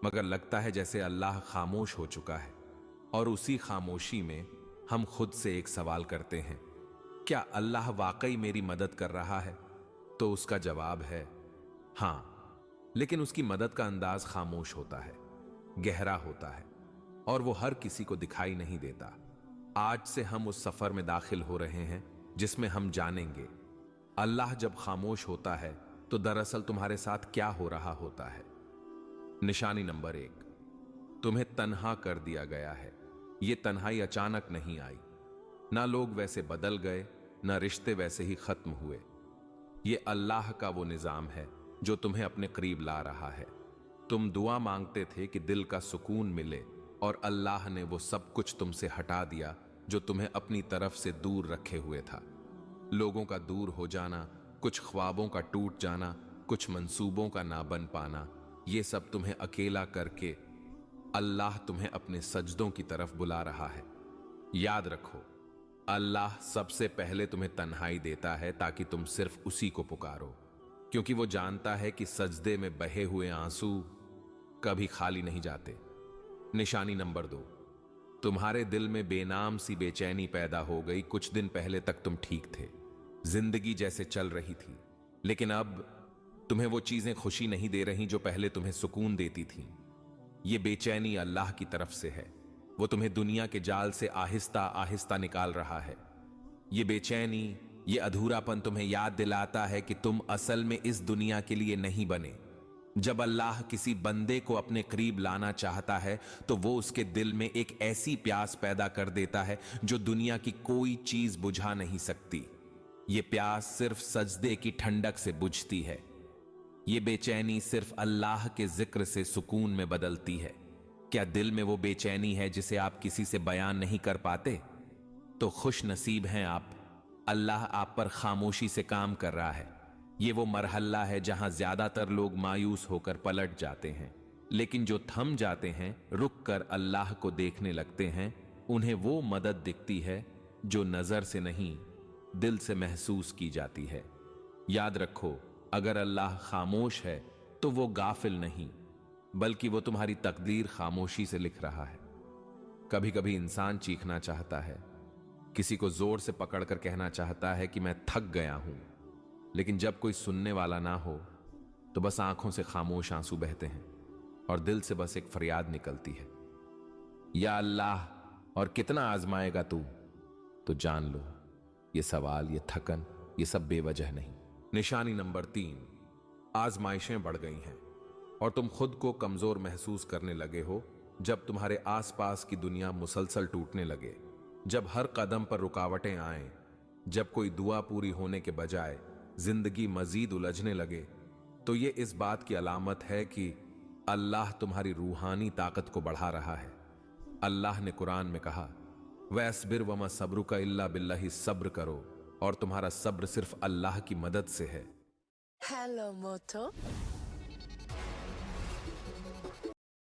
मगर लगता है जैसे अल्लाह खामोश हो चुका है। और उसी खामोशी में हम खुद से एक सवाल करते हैं, क्या अल्लाह वाकई मेरी मदद कर रहा है? तो उसका जवाब है हां, लेकिन उसकी मदद का अंदाज खामोश होता है, गहरा होता है, और वो हर किसी को दिखाई नहीं देता। आज से हम उस सफर में दाखिल हो रहे हैं जिसमें हम जानेंगे अल्लाह जब खामोश होता है तो दरअसल तुम्हारे साथ क्या हो रहा होता है। निशानी नंबर 1, तुम्हें तन्हा कर दिया गया है। ये तन्हाई अचानक नहीं आई, ना लोग वैसे बदल गए, ना रिश्ते वैसे ही खत्म हुए। ये अल्लाह का वो निजाम है जो तुम्हें अपने करीब ला रहा है। तुम दुआ मांगते थे कि दिल का सुकून मिले, और अल्लाह ने वो सब कुछ तुमसे हटा दिया जो तुम्हें अपनी तरफ से दूर रखे हुए था। लोगों का दूर हो जाना, कुछ ख्वाबों का टूट जाना, कुछ मंसूबों का ना बन पाना, ये सब तुम्हें अकेला करके अल्लाह तुम्हें अपने सजदों की तरफ बुला रहा है। याद रखो, अल्लाह सबसे पहले तुम्हें तन्हाई देता है ताकि तुम सिर्फ उसी को पुकारो, क्योंकि वो जानता है कि सजदे में बहे हुए आंसू कभी खाली नहीं जाते। निशानी नंबर 2, तुम्हारे दिल में बेनाम सी बेचैनी पैदा हो गई। कुछ दिन पहले तक तुम ठीक थे, जिंदगी जैसे चल रही थी, लेकिन अब तुम्हें वो चीजें खुशी नहीं दे रही जो पहले तुम्हें सुकून देती थीं। ये बेचैनी अल्लाह की तरफ से है। वो तुम्हें दुनिया के जाल से आहिस्ता आहिस्ता निकाल रहा है। ये बेचैनी, ये अधूरापन तुम्हें याद दिलाता है कि तुम असल में इस दुनिया के लिए नहीं बने। जब अल्लाह किसी बंदे को अपने करीब लाना चाहता है तो वो उसके दिल में एक ऐसी प्यास पैदा कर देता है जो दुनिया की कोई चीज बुझा नहीं सकती। ये प्यास सिर्फ सजदे की ठंडक से बुझती है। ये बेचैनी सिर्फ अल्लाह के जिक्र से सुकून में बदलती है। क्या दिल में वो बेचैनी है जिसे आप किसी से बयान नहीं कर पाते? तो खुश नसीब हैं आप, अल्लाह आप पर खामोशी से काम कर रहा है। ये वो मरहला है जहां ज्यादातर लोग मायूस होकर पलट जाते हैं, लेकिन जो थम जाते हैं, रुक कर अल्लाह को देखने लगते हैं, उन्हें वो मदद दिखती है जो नजर से नहीं, दिल से महसूस की जाती है। याद रखो, अगर अल्लाह खामोश है तो वो गाफिल नहीं, बल्कि वो तुम्हारी तकदीर खामोशी से लिख रहा है। कभी कभी इंसान चीखना चाहता है, किसी को जोर से पकड़कर कहना चाहता है कि मैं थक गया हूं, लेकिन जब कोई सुनने वाला ना हो तो बस आंखों से खामोश आंसू बहते हैं और दिल से बस एक फरियाद निकलती है, या अल्लाह, और कितना आजमाएगा तू? तो जान लो, ये सवाल, ये थकन, ये सब बेवजह नहीं। निशानी नंबर 3, आजमाइशें बढ़ गई हैं और तुम खुद को कमजोर महसूस करने लगे हो। जब तुम्हारे आसपास की दुनिया मुसलसल टूटने लगे, जब हर कदम पर रुकावटें आए, जब कोई दुआ पूरी होने के बजाय जिंदगी मजीद उलझने लगे, तो ये इस बात की अलामत है कि अल्लाह तुम्हारी रूहानी ताकत को बढ़ा रहा है। अल्लाह ने कुरान में कहा, वस्बिर वमा सब्रुका इल्ला बिल्लाहि, सब्र करो और तुम्हारा सब्र सिर्फ अल्लाह की मदद से है। हेलो मोटो।